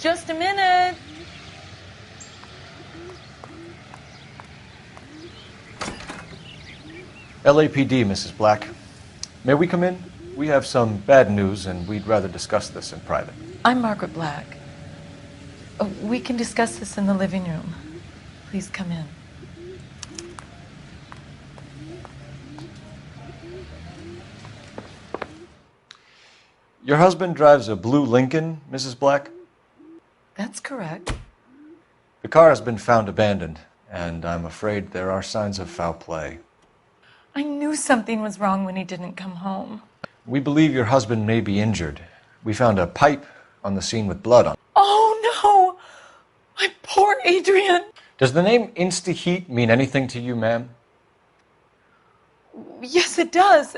Just a minute. LAPD, Mrs. Black. May we come in? We have some bad news, and we'd rather discuss this in private. I'm Margaret Black. We can discuss this in the living room. Please come in. Your husband drives a blue Lincoln, Mrs. Black? That's correct. The car has been found abandoned, and I'm afraid there are signs of foul play. I knew something was wrong when he didn't come home. We believe your husband may be injured. We found a pipe on the scene with blood on it. Oh, no! My poor Adrian! Does the name Insta-Heat mean anything to you, ma'am? Yes, it does.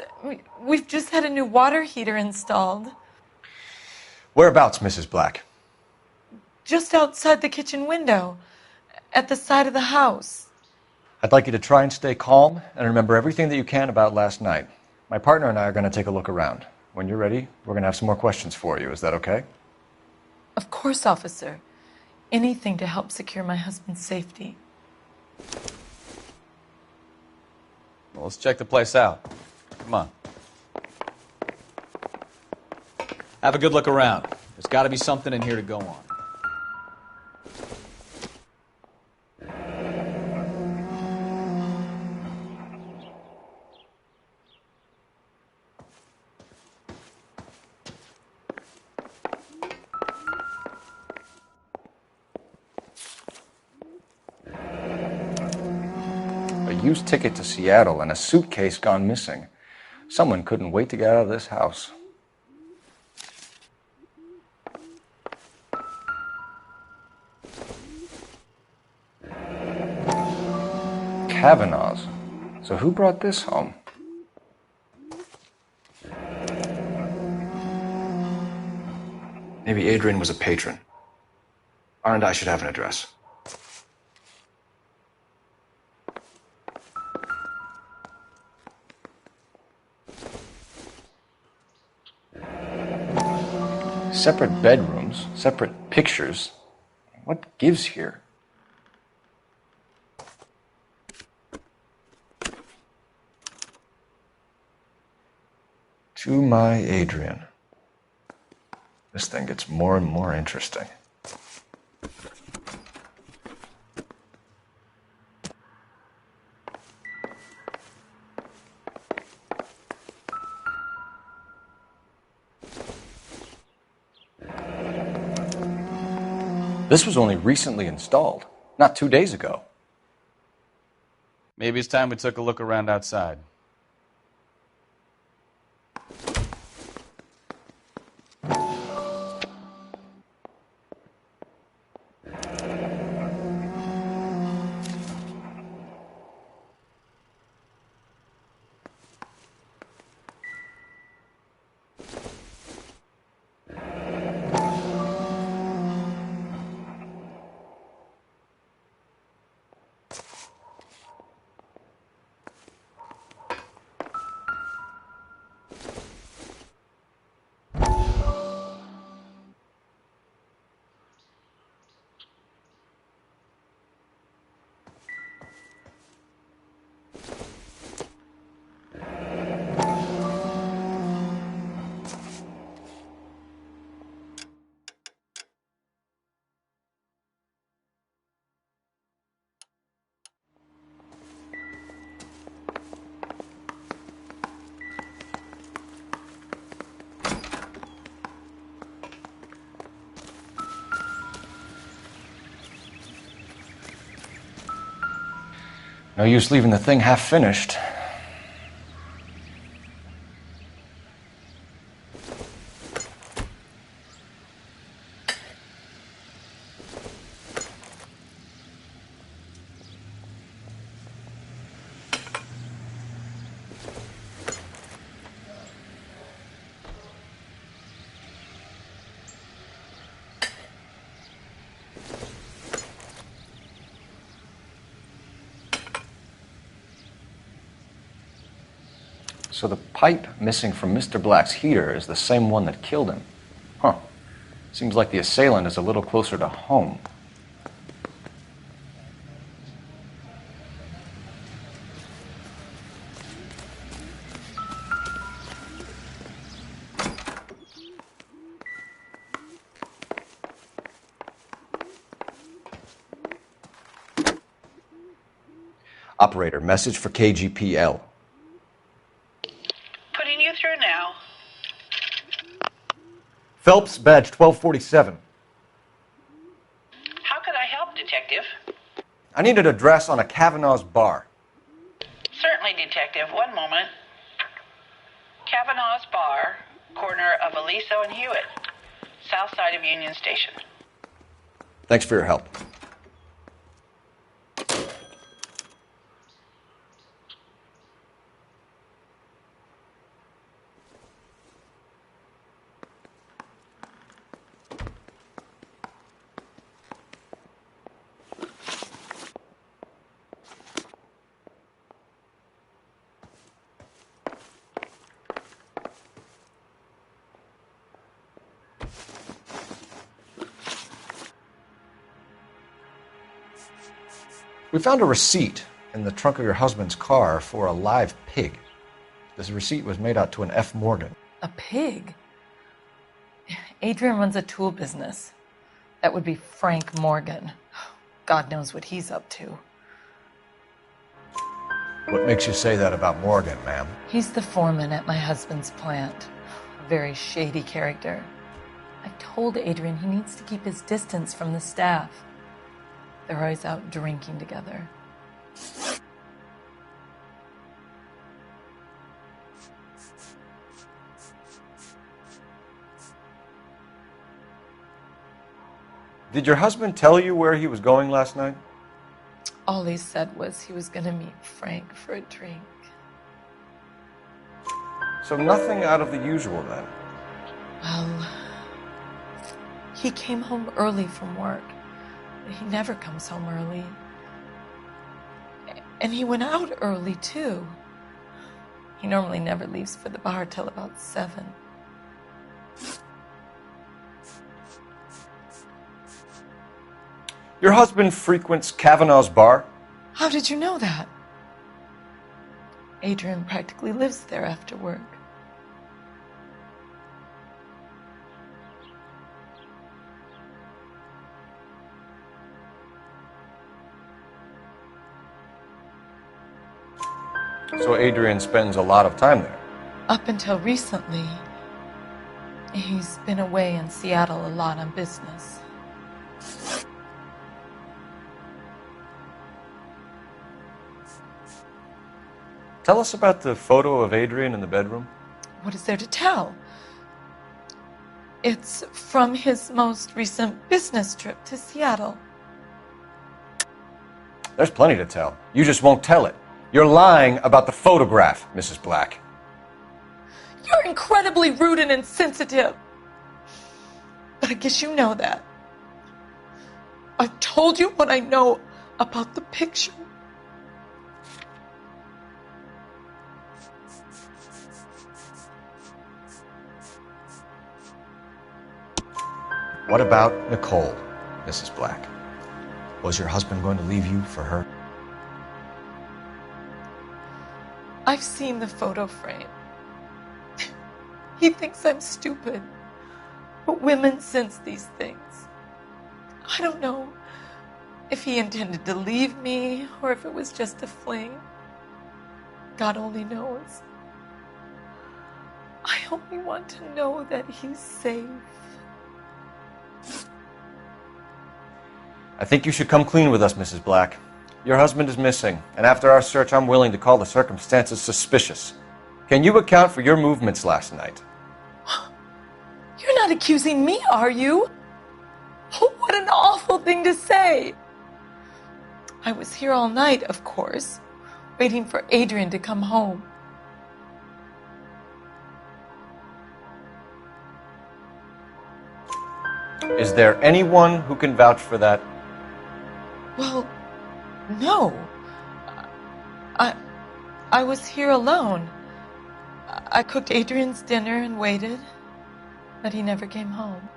We've just had a new water heater installed. Whereabouts, Mrs. Black? Just outside the kitchen window, at the side of the house. I'd like you to try and stay calm and remember everything that you can about last night. My partner and I are going to take a look around. When you're ready, we're going to have some more questions for you. Is that okay? Of course, officer. Anything to help secure my husband's safety. Well, let's check the place out. Come on. Have a good look around. There's got to be something in here to go on. A used ticket to Seattle and a suitcase gone missing. Someone couldn't wait to get out of this house. Kavanaugh's. So who brought this home? Maybe Adrian was a patron. R&I should have an address. Separate bedrooms, separate pictures. What gives here? To my Adrian. This thing gets more and more interesting. This was only recently installed, not 2 days ago. Maybe it's time we took a look around outside. No use leaving the thing half finished. So the pipe missing from Mr. Black's heater is the same one that killed him. Huh. Seems like the assailant is a little closer to home. Operator, message for KGPL. Putting you through now. Phelps, badge 1247. How could I help, Detective? I need an address on a Kavanaugh's bar. Certainly, Detective. One moment. Kavanaugh's Bar, corner of Aliso and Hewitt, south side of Union Station. Thanks for your help. We found a receipt in the trunk of your husband's car for a live pig. This receipt was made out to an F. Morgan. A pig? Adrian runs a tool business. That would be Frank Morgan. God knows what he's up to. What makes you say that about Morgan, ma'am? He's the foreman at my husband's plant. A very shady character. I've told Adrian he needs to keep his distance from the staff. They're always out drinking together. Did your husband tell you where he was going last night? All he said was he was going to meet Frank for a drink. So nothing out of the usual then? Well, he came home early from work. He never comes home early. And he went out early, too. He normally never leaves for the bar till about 7. Your husband frequents Kavanaugh's bar? How did you know that? Adrian practically lives there after work. So Adrian spends a lot of time there? Up until recently, he's been away in Seattle a lot on business. Tell us about the photo of Adrian in the bedroom. What is there to tell? It's from his most recent business trip to Seattle. There's plenty to tell. You just won't tell it. You're lying about the photograph, Mrs. Black. You're incredibly rude and insensitive. But I guess you know that. I've told you what I know about the picture. What about Nicole, Mrs. Black? Was your husband going to leave you for her? I've seen the photo frame. He thinks I'm stupid. But women sense these things. I don't know if he intended to leave me or if it was just a fling. God only knows. I only want to know that he's safe. I think you should come clean with us, Mrs. Black. Your husband is missing, and after our search, I'm willing to call the circumstances suspicious. Can you account for your movements last night? You're not accusing me, are you? What an awful thing to say. I was here all night, of course, waiting for Adrian to come home. Is there anyone who can vouch for that? Well, no. I was here alone. I cooked Adrian's dinner and waited, but he never came home.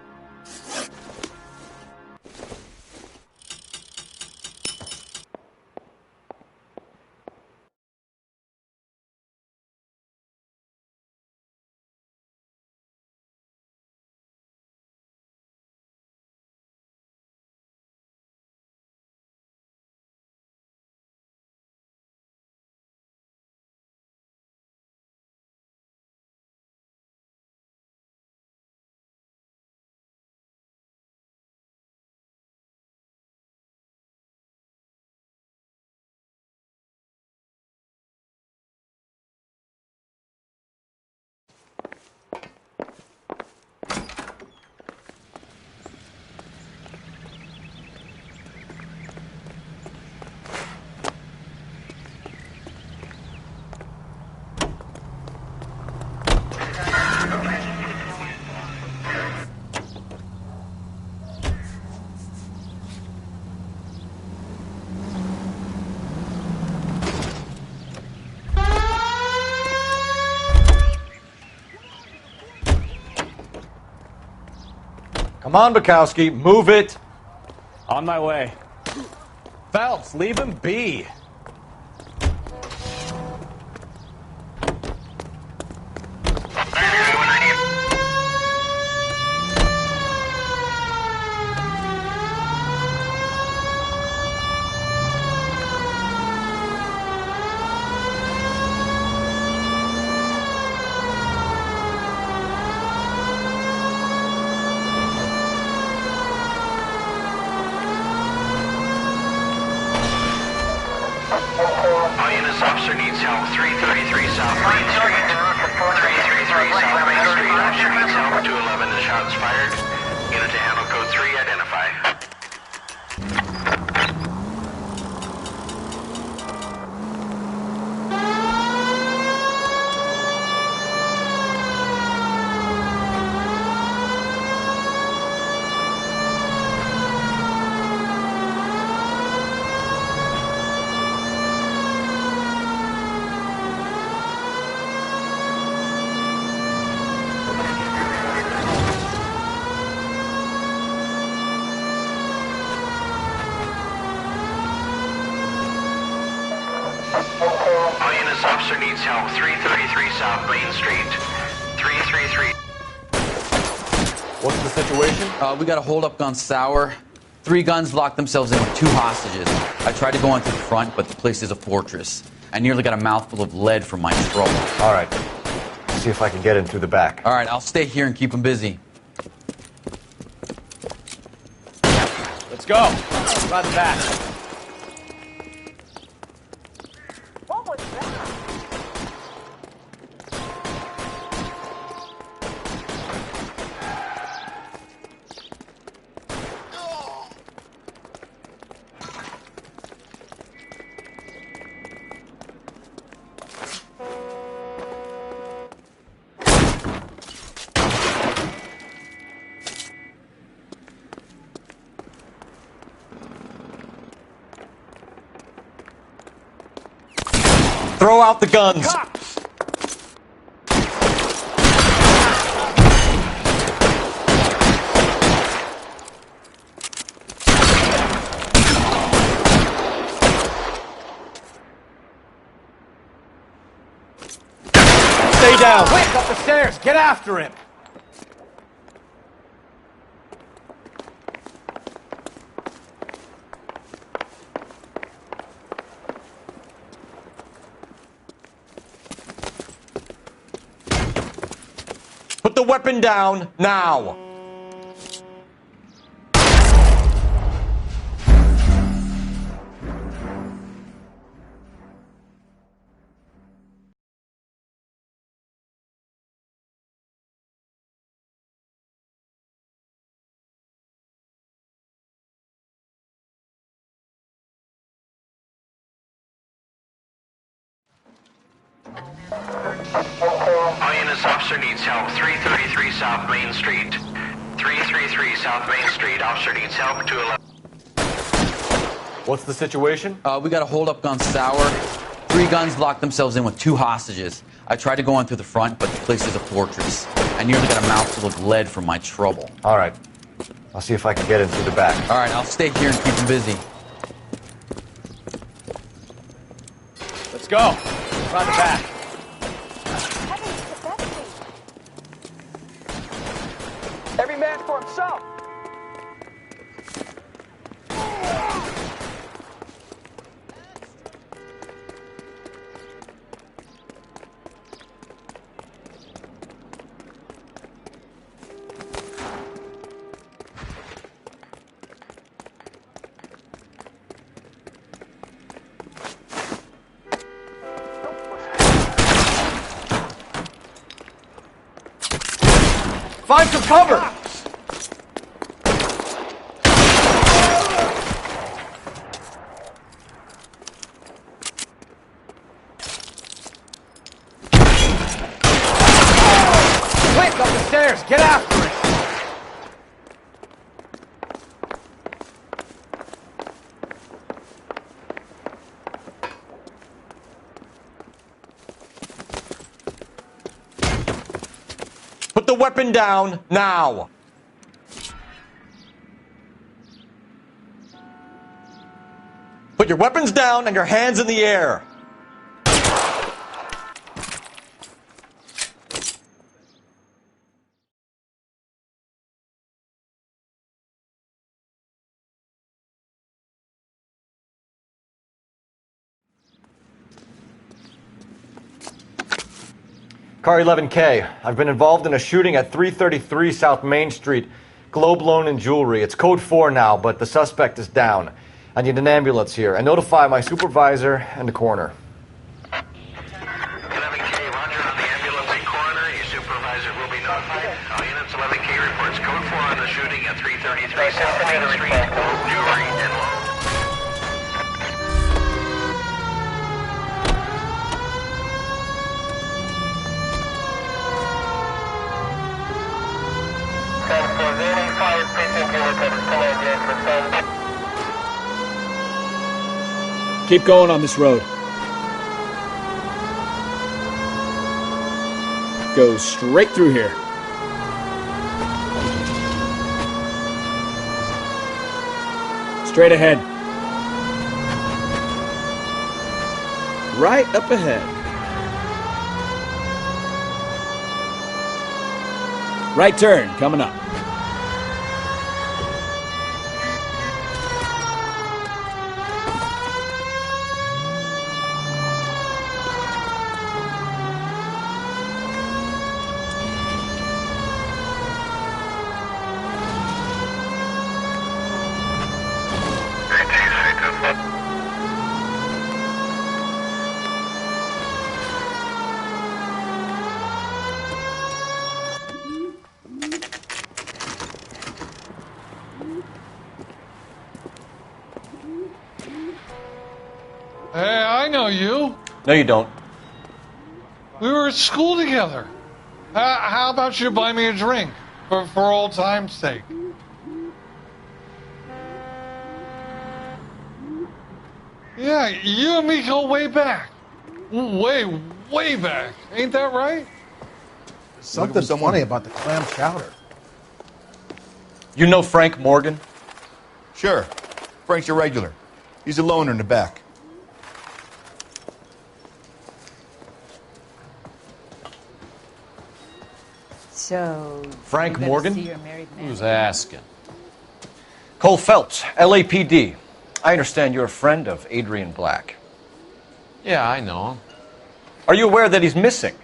Come on, Bukowski, move it! On my way. Phelps, leave him be. Officer needs help. 333 South Main Street. 333 South Main Street. Officer needs help. 211 is shots fired. Unit to handle code 3. Identify. Officer needs help. 333 South Main Street. 333. What's the situation? We got a hold-up gone sour. 3 guns locked themselves in with 2 hostages. I tried to go onto the front, but the place is a fortress. I nearly got a mouthful of lead from my trouble. All right. See if I can get in through the back. All right, I'll stay here and keep them busy. Let's go. Run back. What was that? Throw out the guns! Cops! Stay down! Quick, up the stairs. Get after him. Put the weapon down, now! All units, officer needs help. 333 South Main Street. 333 South Main Street. Officer needs help. 211. What's the situation? We got a hold-up gone sour. 3 guns locked themselves in with 2 hostages. I tried to go on through the front, but the place is a fortress. I nearly got a mouthful of lead from my trouble. All right. I'll see if I can get in through the back. All right, I'll stay here and keep him busy. Let's go. Round the back. Every man for himself. Find some cover! Quick, up the stairs. Get after it. Put the weapon down, now! Put your weapons down and your hands in the air! Car 11K, I've been involved in a shooting at 333 South Main Street. Globe Loan and Jewelry. It's code 4 now, but the suspect is down. I need an ambulance here. And notify my supervisor and the coroner. 11K, roger on the ambulance and coroner. Your supervisor will be notified. All units, 11K reports code 4 on the shooting at 333 South Main Street. Globe Jewelry and Loan. Keep going on this road. Go straight through here. Straight ahead. Right up ahead. Right turn, coming up. Hey, I know you. No, you don't. We were at school together. How about you buy me a drink for old time's sake? Yeah, you and me go way back. Way back. Ain't that right? Something's funny about the clam chowder. You know Frank Morgan? Sure. Frank's a regular. He's a loner in the back. So, Frank Morgan? Who's asking? Cole Phelps, LAPD. I understand you're a friend of Adrian Black. Yeah, I know him. Are you aware that he's missing?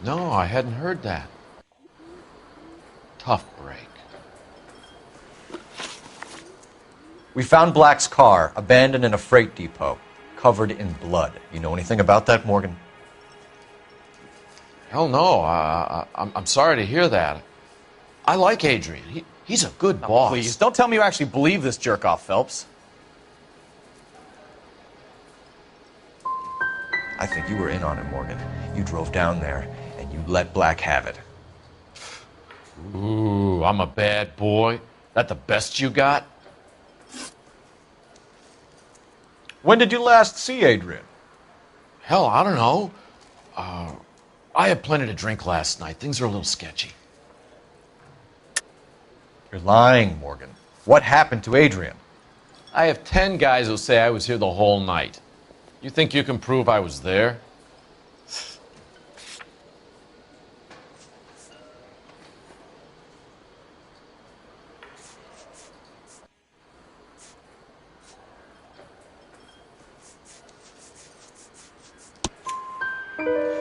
No, I hadn't heard that. Tough break. We found Black's car abandoned in a freight depot, covered in blood. You know anything about that, Morgan? Hell no. I'm sorry to hear that. I like Adrian. He's a good boss. Please, don't tell me you actually believe this jerk-off, Phelps. I think you were in on it, Morgan. You drove down there, and you let Black have it. Ooh, I'm a bad boy. That the best you got? When did you last see Adrian? Hell, I don't know. I had plenty to drink last night. Things are a little sketchy. You're lying, Morgan. What happened to Adrian? I have 10 guys who'll say I was here the whole night. You think you can prove I was there?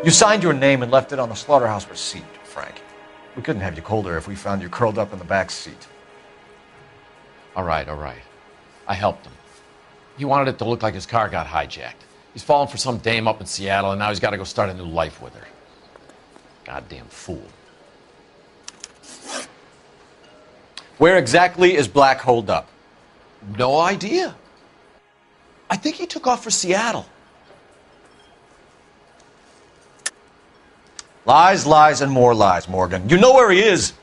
You signed your name and left it on the slaughterhouse receipt, Frank. We couldn't have you colder if we found you curled up in the back seat. All right. I helped him. He wanted it to look like his car got hijacked. He's fallen for some dame up in Seattle, and now he's got to go start a new life with her. Goddamn fool. Where exactly is Black holed up? No idea. I think he took off for Seattle. Lies, lies, and more lies, Morgan. You know where he is.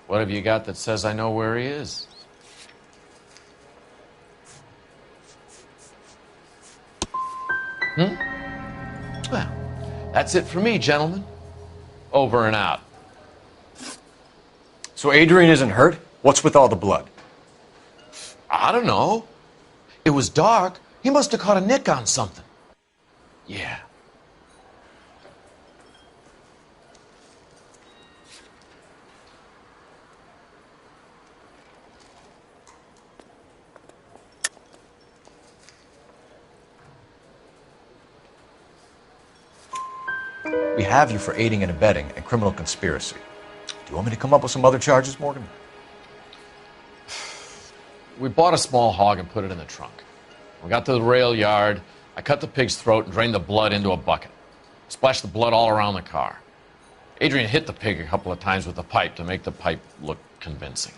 What have you got that says I know where he is? Well, that's it for me, gentlemen. Over and out. So Adrian isn't hurt? What's with all the blood? I don't know. It was dark. He must have caught a nick on something. Yeah. We have you for aiding and abetting and criminal conspiracy. Do you want me to come up with some other charges, Morgan? We bought a small hog and put it in the trunk. We got to the rail yard. I cut the pig's throat and drained the blood into a bucket. Splashed the blood all around the car. Adrian hit the pig a couple of times with the pipe to make the pipe look convincing.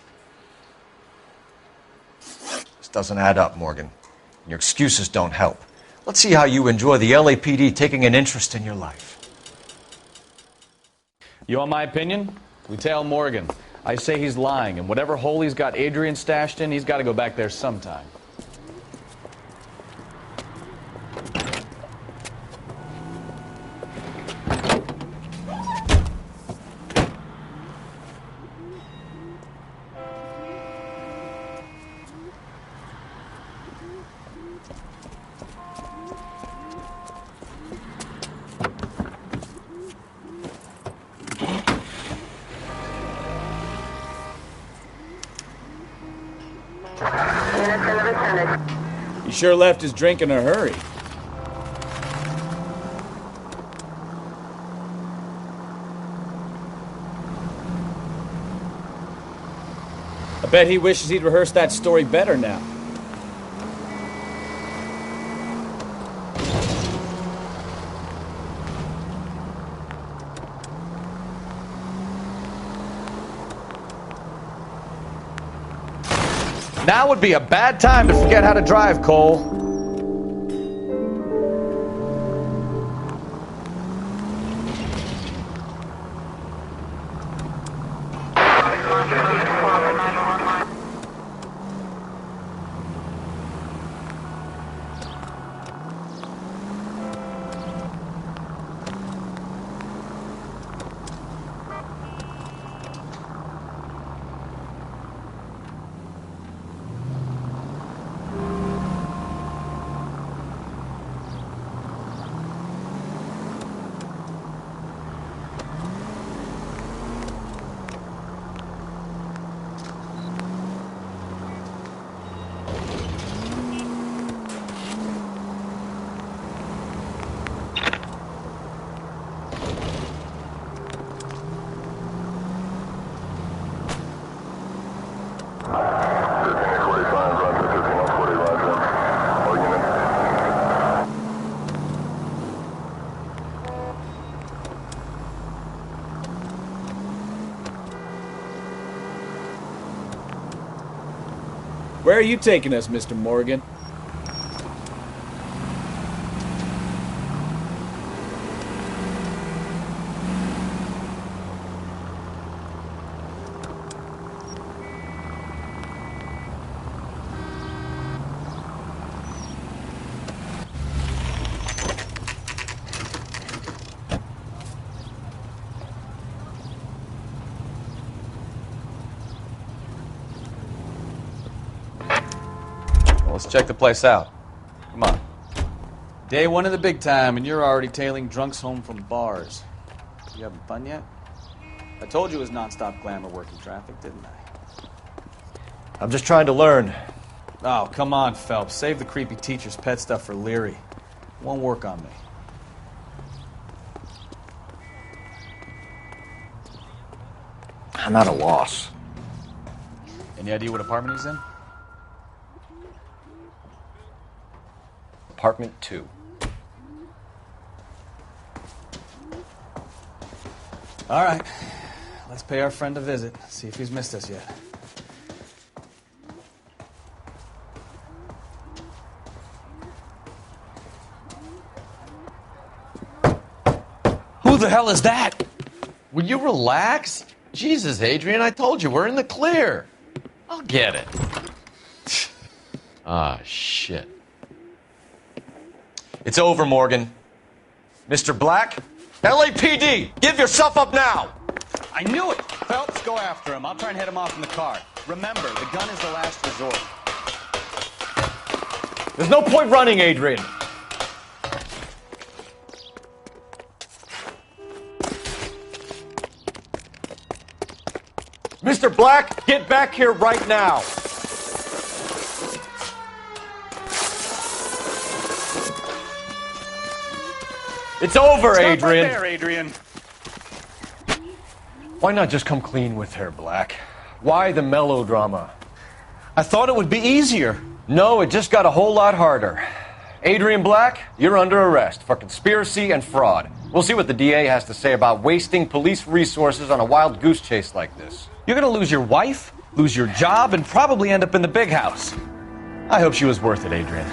This doesn't add up, Morgan. Your excuses don't help. Let's see how you enjoy the LAPD taking an interest in your life. You want my opinion? We tail Morgan. I say he's lying, and whatever hole he's got Adrian stashed in, he's got to go back there sometime. He sure left his drink in a hurry. I bet he wishes he'd rehearsed that story better now. Now would be a bad time to forget how to drive, Cole. Where are you taking us, Mr. Morgan? let's check the place out. Come on. Day one of the big time, and you're already tailing drunks home from bars. You having fun yet? I told you it was nonstop glamour working traffic, didn't I? I'm just trying to learn. Oh, come on, Phelps. Save the creepy teacher's pet stuff for Leary. It won't work on me. I'm at a loss. Any idea what apartment he's in? Apartment 2. All right. Let's pay our friend a visit. See if he's missed us yet. Who the hell is that? Will you relax? Jesus, Adrian, I told you, we're in the clear. I'll get it. Ah, shit. It's over, Morgan. Mr. Black, LAPD, give yourself up now! I knew it! Phelps, go after him. I'll try and head him off in the car. Remember, the gun is the last resort. There's no point running, Adrian. Mr. Black, get back here right now. It's over, Stop Adrian. Right there, Adrian. Why not just come clean with her, Black? Why the melodrama? I thought it would be easier. No, it just got a whole lot harder. Adrian Black, you're under arrest for conspiracy and fraud. We'll see what the DA has to say about wasting police resources on a wild goose chase like this. You're gonna lose your wife, lose your job, and probably end up in the big house. I hope she was worth it, Adrian.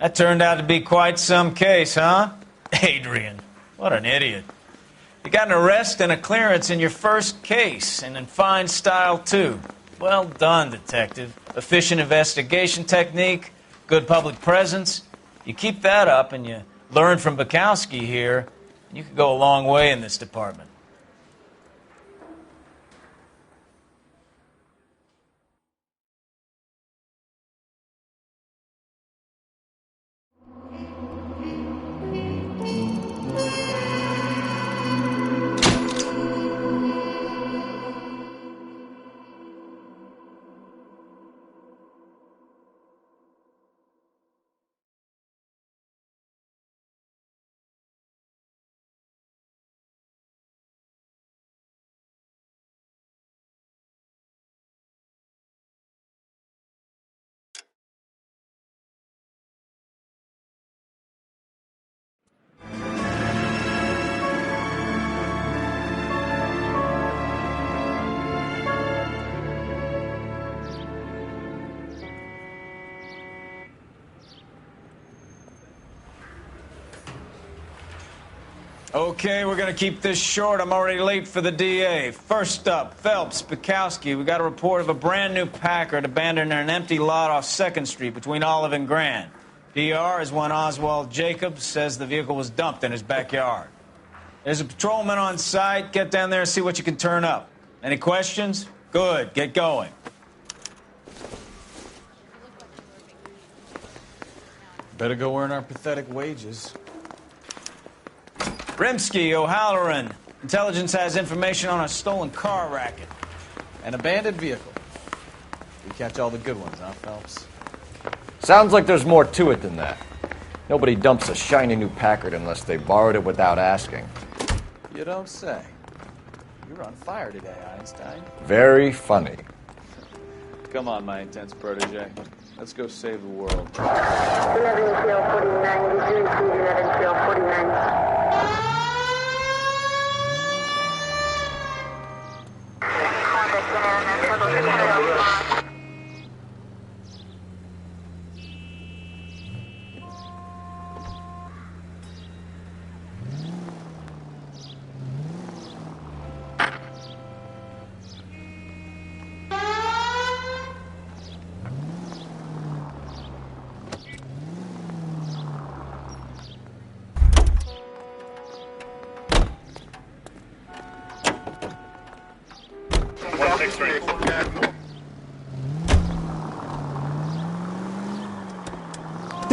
That turned out to be quite some case, huh? Adrian, what an idiot. You got an arrest and a clearance in your first case, and in fine style, too. Well done, detective. Efficient investigation technique, good public presence. You keep that up and you learn from Bukowski here, and you could go a long way in this department. Okay, we're going to keep this short. I'm already late for the DA. First up, Phelps, Bukowski. We got a report of a brand new Packard abandoned in an empty lot off 2nd Street between Olive and Grand. DR is one Oswald Jacobs says the vehicle was dumped in his backyard. There's a patrolman on site. Get down there and see what you can turn up. Any questions? Good. Get going. Better go earn our pathetic wages. Rimsky, O'Halloran. Intelligence has information on a stolen car racket. An abandoned vehicle. We catch all the good ones, huh, Phelps? Sounds like there's more to it than that. Nobody dumps a shiny new Packard unless they borrowed it without asking. You don't say. You're on fire today, Einstein. Very funny. Come on, my intense protege. Let's go save the world. 11 kill 49, 11 kill 49.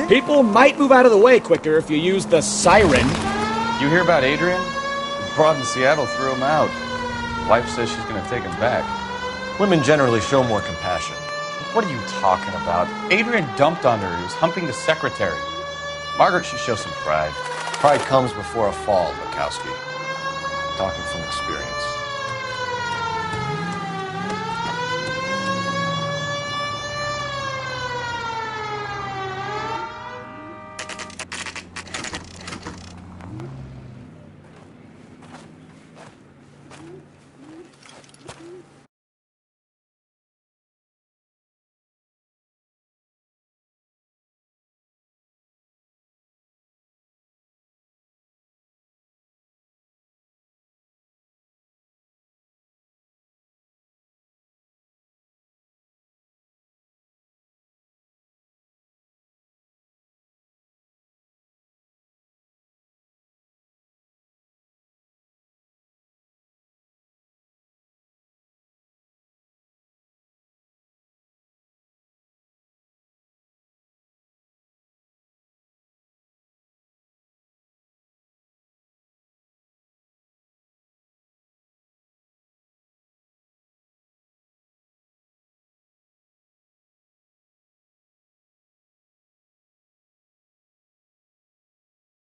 People might move out of the way quicker if you use the siren. You hear about Adrian? The broad in Seattle threw him out. Wife says she's gonna take him back. Women generally show more compassion. What are you talking about? Adrian dumped on her. He was humping the secretary. Margaret should show some pride. Pride comes before a fall, Bukowski. Talking from experience.